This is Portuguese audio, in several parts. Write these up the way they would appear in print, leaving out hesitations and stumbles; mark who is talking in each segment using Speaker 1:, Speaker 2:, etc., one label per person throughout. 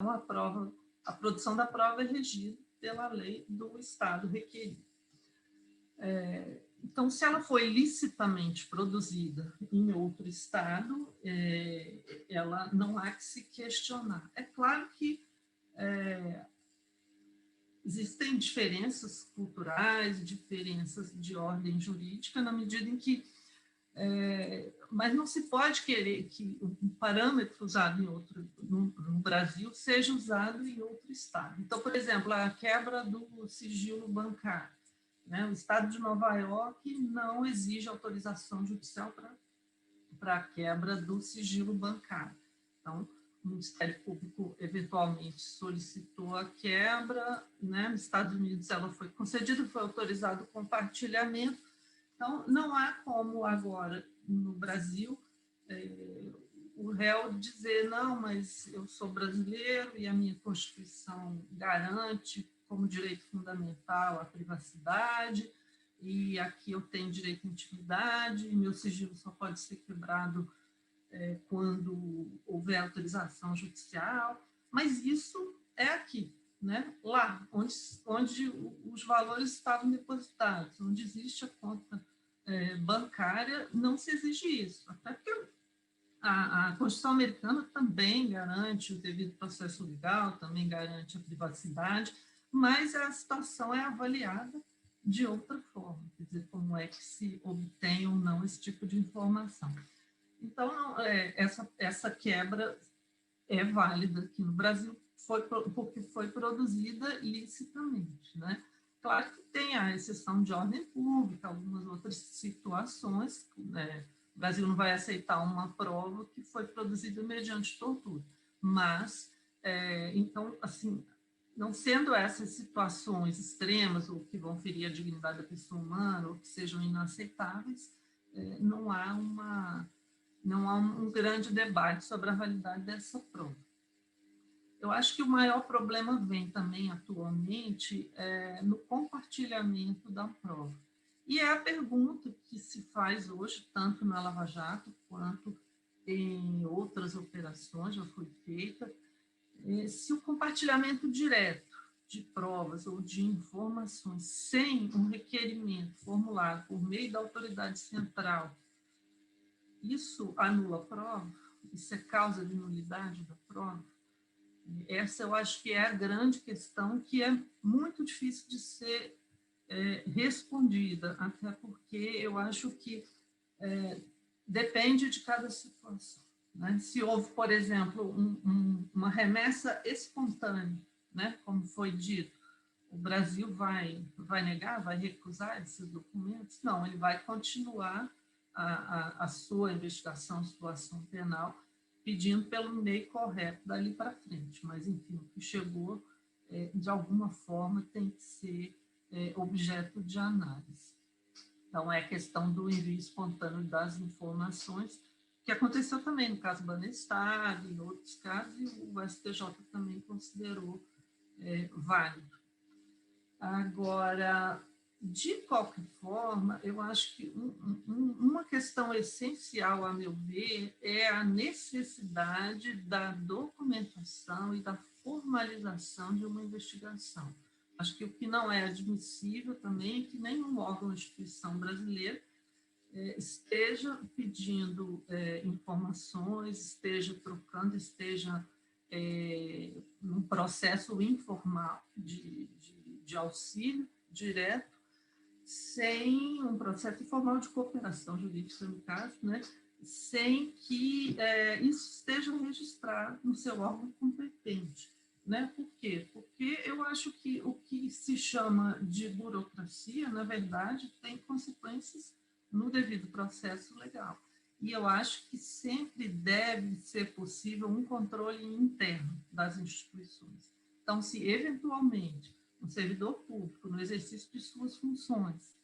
Speaker 1: Então, a produção da prova é regida pela lei do Estado requerido. Então, se ela foi licitamente produzida em outro Estado, ela não há que se questionar. É claro que existem diferenças culturais, diferenças de ordem jurídica, na medida em que mas não se pode querer que um parâmetro usado no Brasil seja usado em outro estado. Então, por exemplo, a quebra do sigilo bancário. Né? O estado de Nova York não exige autorização judicial para a quebra do sigilo bancário. Então, o Ministério Público eventualmente solicitou a quebra, né? Nos Estados Unidos ela foi concedida, foi autorizado o compartilhamento. Então, não há como agora, no Brasil, o réu dizer, não, mas eu sou brasileiro e a minha Constituição garante como direito fundamental a privacidade, e aqui eu tenho direito à intimidade, e meu sigilo só pode ser quebrado quando houver autorização judicial, mas isso é aqui, né? Lá, onde os valores estavam depositados, onde existe a conta bancária, não se exige isso, até porque a Constituição americana também garante o devido processo legal, também garante a privacidade, mas a situação é avaliada de outra forma, quer dizer, como é que se obtém ou não esse tipo de informação. Então, essa quebra é válida aqui no Brasil, porque foi produzida licitamente, né? Claro que tem a exceção de ordem pública, algumas outras situações, né? O Brasil não vai aceitar uma prova que foi produzida mediante tortura, mas, então, assim, não sendo essas situações extremas ou que vão ferir a dignidade da pessoa humana ou que sejam inaceitáveis, não há um grande debate sobre a validade dessa prova. Eu acho que o maior problema vem também atualmente no compartilhamento da prova. E é a pergunta que se faz hoje, tanto na Lava Jato quanto em outras operações, já foi feita, se o compartilhamento direto de provas ou de informações sem um requerimento formulado por meio da autoridade central, isso anula a prova? Isso é causa de nulidade da prova? Essa eu acho que é a grande questão, que é muito difícil de ser respondida, até porque eu acho que depende de cada situação. Né? Se houve, por exemplo, uma remessa espontânea, né? Como foi dito, o Brasil vai negar, vai recusar esses documentos? Não, ele vai continuar a sua investigação, sua ação penal, pedindo pelo meio correto dali para frente. Mas, enfim, o que chegou, de alguma forma, tem que ser objeto de análise. Então, é a questão do envio espontâneo das informações, que aconteceu também no caso Banestado, em outros casos, e o STJ também considerou válido. Agora, de qualquer forma, eu acho que uma questão essencial, a meu ver, é a necessidade da documentação e da formalização de uma investigação. Acho que o que não é admissível também é que nenhum órgão ou instituição brasileira esteja pedindo informações, esteja trocando, esteja num processo informal de auxílio direto, sem um processo informal de cooperação jurídica, no caso, né, sem que isso esteja registrado no seu órgão competente. Né? Por quê? Porque eu acho que o que se chama de burocracia, na verdade, tem consequências no devido processo legal. E eu acho que sempre deve ser possível um controle interno das instituições. Então, se eventualmente um servidor público, no exercício de suas funções,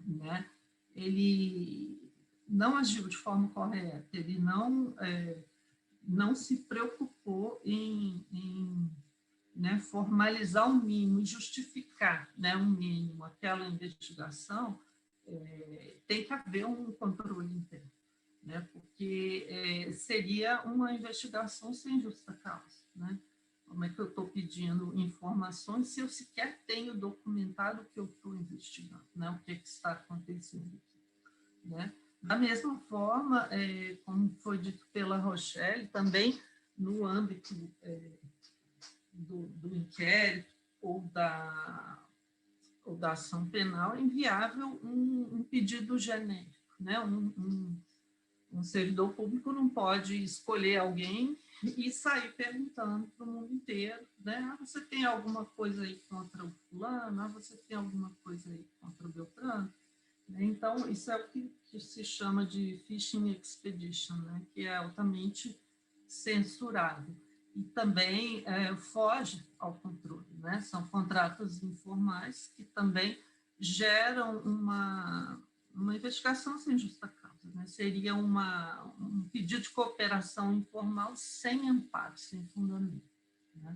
Speaker 1: né, ele não agiu de forma correta, ele não se preocupou em né, formalizar o mínimo e justificar, né, um mínimo, aquela investigação, tem que haver um controle interno, né, porque seria uma investigação sem justa causa, né? Como é que eu estou pedindo informações se eu sequer tenho documentado o que eu estou investigando, né? O que está acontecendo aqui, né? Da mesma forma, como foi dito pela Rochelle, também no âmbito do inquérito ou da ação penal, é inviável um pedido genérico, né? Um servidor público não pode escolher alguém e sair perguntando para o mundo inteiro, né? Você tem alguma coisa aí contra o fulano? Você tem alguma coisa aí contra o Beltrano? Então, isso é o que se chama de phishing expedition, né? Que é altamente censurado. E também foge ao controle, né? São contratos informais que também geram uma investigação sem justa causa, né? Seria um pedido de cooperação informal sem amparo, sem fundamento, né?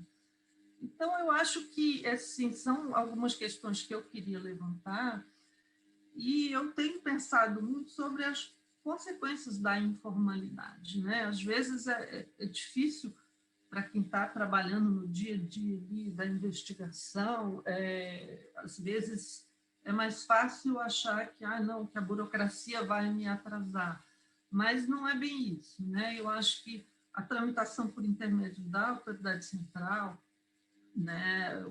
Speaker 1: Então, eu acho que assim, são algumas questões que eu queria levantar e eu tenho pensado muito sobre as consequências da informalidade, né? Às vezes é difícil para quem está trabalhando no dia a dia ali da investigação, às vezes é mais fácil achar que, não, que a burocracia vai me atrasar, mas não é bem isso, né? Eu acho que a tramitação por intermédio da autoridade central, né,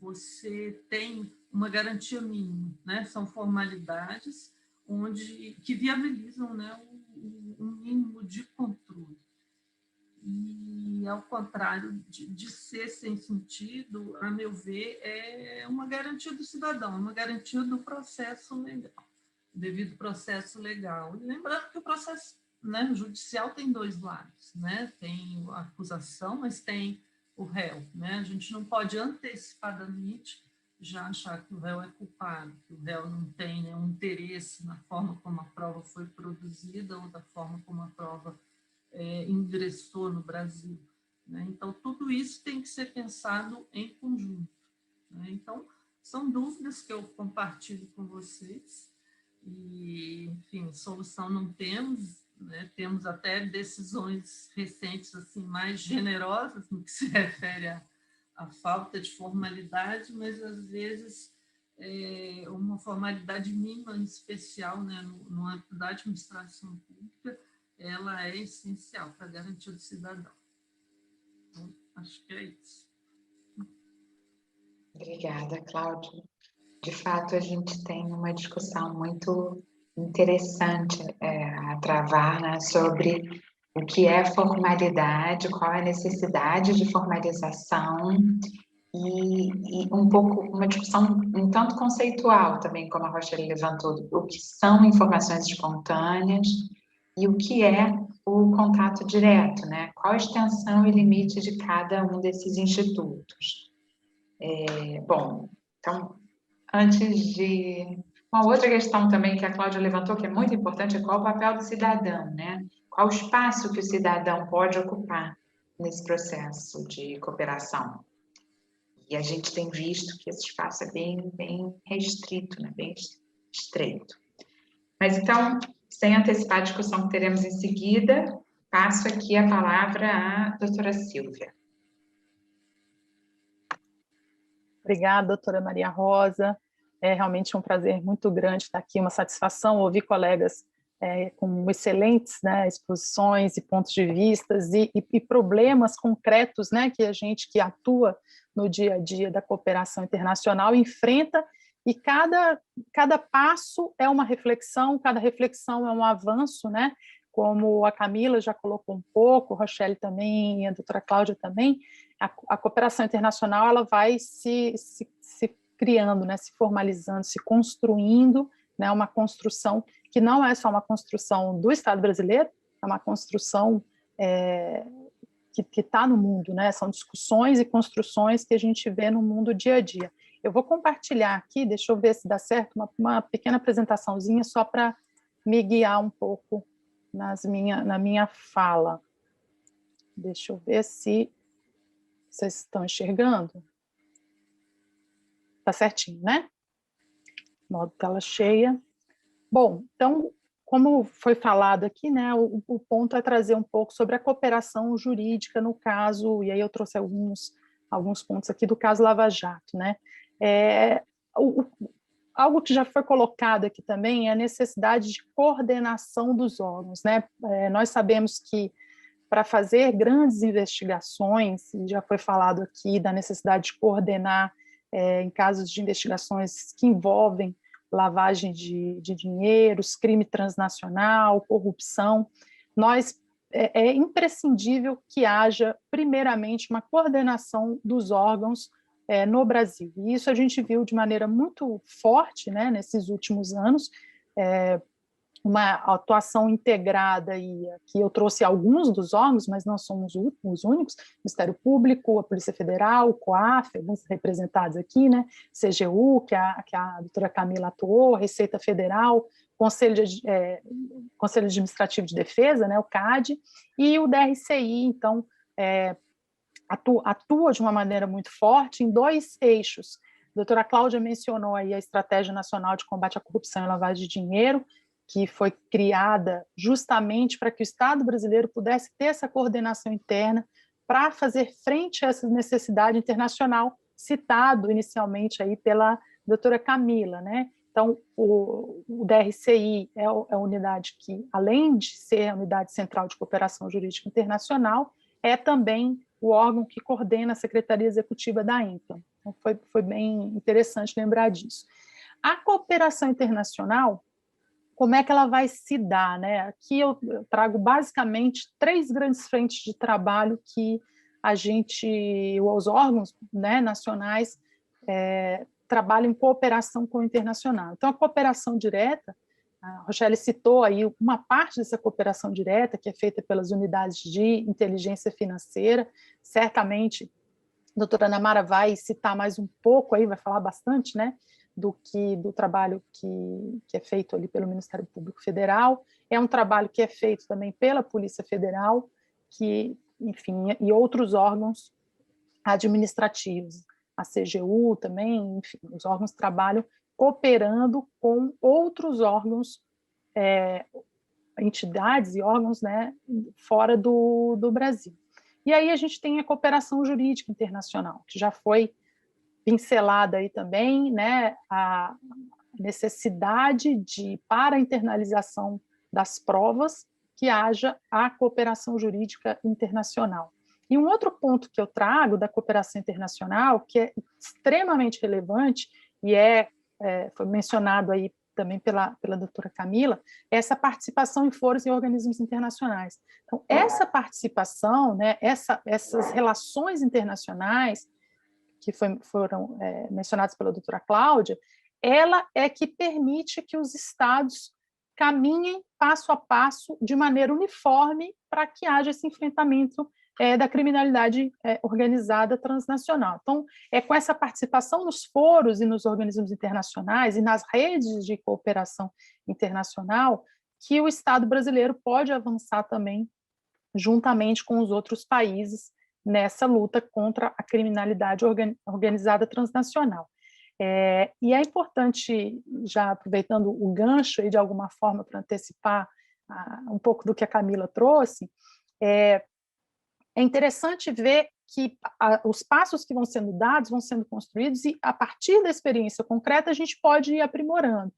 Speaker 1: você tem uma garantia mínima, né? São formalidades que viabilizam, né, um mínimo de controle. E, ao contrário de ser sem sentido, a meu ver, é uma garantia do cidadão, uma garantia do processo legal, devido processo legal. E lembrando que o processo, né, judicial tem dois lados, né? Tem a acusação, mas tem o réu, né? A gente não pode antecipadamente já achar que o réu é culpado, que o réu não tem nenhum interesse na forma como a prova foi produzida ou da forma como a prova ingressou no Brasil, né? Então, tudo isso tem que ser pensado em conjunto, né? Então, são dúvidas que eu compartilho com vocês e, enfim, solução não temos, né? Temos até decisões recentes assim mais generosas no que se refere à falta de formalidade, mas, às vezes, uma formalidade mínima, em especial, né, no âmbito da administração pública, ela é essencial para garantir o cidadão. Então, acho que é isso.
Speaker 2: Obrigada, Cláudia. De fato, a gente tem uma discussão muito interessante a travar, né, sobre o que é formalidade, qual é a necessidade de formalização e um pouco uma discussão um tanto conceitual também, como a Rochelle levantou, o que são informações espontâneas e o que é o contato direto, né? Qual a extensão e limite de cada um desses institutos. Bom, então, antes de... Uma outra questão também que a Cláudia levantou, que é muito importante, é qual o papel do cidadão, né? Qual o espaço que o cidadão pode ocupar nesse processo de cooperação. E a gente tem visto que esse espaço é bem restrito, né? Bem estreito. Mas então, sem antecipar a discussão que teremos em seguida, passo aqui a palavra à doutora Silvia.
Speaker 3: Obrigada, doutora Maria Rosa. É realmente um prazer muito grande estar aqui, uma satisfação ouvir colegas com excelentes, né, exposições e pontos de vista e problemas concretos, né, que a gente que atua no dia a dia da cooperação internacional enfrenta, e cada passo é uma reflexão, cada reflexão é um avanço, né, como a Camila já colocou um pouco, a Rochelle também e a doutora Cláudia também. A cooperação internacional ela vai se criando, né, se formalizando, se construindo, né, uma construção que não é só uma construção do Estado brasileiro, é uma construção que está no mundo, né? São discussões e construções que a gente vê no mundo dia a dia. Eu vou compartilhar aqui, deixa eu ver se dá certo, uma pequena apresentaçãozinha só para me guiar um pouco na minha fala. Deixa eu ver se vocês estão enxergando. Tá certinho, né? Modo tela cheia. Bom, então, como foi falado aqui, né, o ponto é trazer um pouco sobre a cooperação jurídica no caso, e aí eu trouxe alguns pontos aqui do caso Lava Jato, né? Algo que já foi colocado aqui também é a necessidade de coordenação dos órgãos, né? Nós sabemos que para fazer grandes investigações, e já foi falado aqui da necessidade de coordenar em casos de investigações que envolvem lavagem de dinheiros, crime transnacional, corrupção, é imprescindível que haja, primeiramente, uma coordenação dos órgãos no Brasil. E isso a gente viu de maneira muito forte, né, nesses últimos anos, uma atuação integrada, e aqui eu trouxe alguns dos órgãos, mas não somos os únicos, Ministério Público, a Polícia Federal, o COAF, alguns representados aqui, né, CGU, que a doutora Camila atuou, Receita Federal, Conselho Administrativo de Defesa, né, o CAD, e o DRCI, então, atua de uma maneira muito forte em dois eixos. A doutora Cláudia mencionou aí a Estratégia Nacional de Combate à Corrupção e Lavagem de Dinheiro, que foi criada justamente para que o Estado brasileiro pudesse ter essa coordenação interna para fazer frente a essa necessidade internacional, citado inicialmente aí pela doutora Camila, né? Então, o DRCI é a unidade que, além de ser a Unidade Central de Cooperação Jurídica Internacional, é também o órgão que coordena a Secretaria Executiva da INPA. Então, foi bem interessante lembrar disso. A cooperação internacional, como é que ela vai se dar, né? Aqui eu trago basicamente 3 grandes frentes de trabalho que os órgãos, né, nacionais trabalham em cooperação com o internacional. Então, a cooperação direta, a Rochelle citou aí uma parte dessa cooperação direta, que é feita pelas unidades de inteligência financeira. Certamente, a doutora Ana Mara vai citar mais um pouco aí, vai falar bastante, né, do trabalho que é feito ali pelo Ministério Público Federal. É um trabalho que é feito também pela Polícia Federal, enfim, e outros órgãos administrativos, a CGU também, enfim, os órgãos trabalham cooperando com outros órgãos, entidades e órgãos, né, fora do Brasil. E aí a gente tem a cooperação jurídica internacional, que já foi pincelada aí também, né, a necessidade para a internalização das provas, que haja a cooperação jurídica internacional. E um outro ponto que eu trago da cooperação internacional, que é extremamente relevante, e foi mencionado aí também pela doutora Camila, é essa participação em foros e organismos internacionais. Então, essa participação, né, essas relações internacionais, que foram mencionadas pela doutora Cláudia, ela é que permite que os estados caminhem passo a passo de maneira uniforme para que haja esse enfrentamento da criminalidade organizada transnacional. Então, é com essa participação nos foros e nos organismos internacionais e nas redes de cooperação internacional que o Estado brasileiro pode avançar também juntamente com os outros países nessa luta contra a criminalidade organizada transnacional. E é importante, já aproveitando o gancho aí de alguma forma para antecipar um pouco do que a Camila trouxe, é interessante ver que os passos que vão sendo dados vão sendo construídos e, a partir da experiência concreta, a gente pode ir aprimorando.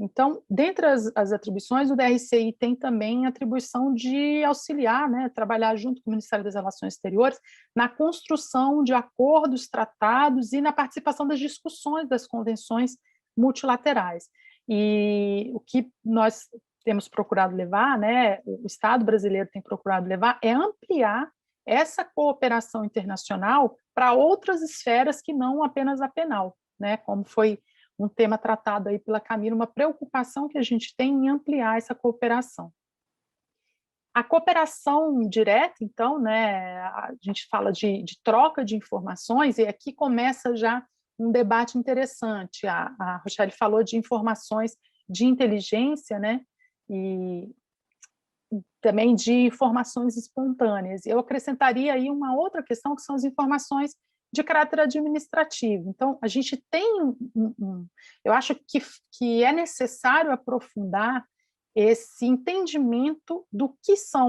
Speaker 3: Então, dentre as atribuições, o DRCI tem também a atribuição de auxiliar, né, trabalhar junto com o Ministério das Relações Exteriores na construção de acordos, tratados e na participação das discussões das convenções multilaterais. E o que nós temos procurado levar, né, o Estado brasileiro tem procurado levar, é ampliar essa cooperação internacional para outras esferas que não apenas a penal, né, como foi um tema tratado aí pela Camila, uma preocupação que a gente tem em ampliar essa cooperação. A cooperação direta, então, né, a gente fala de troca de informações, e aqui começa já um debate interessante. A Rochelle falou de informações de inteligência, né, e também de informações espontâneas. Eu acrescentaria aí uma outra questão, que são as informações de caráter administrativo. Então, a gente tem eu acho que é necessário aprofundar esse entendimento do que são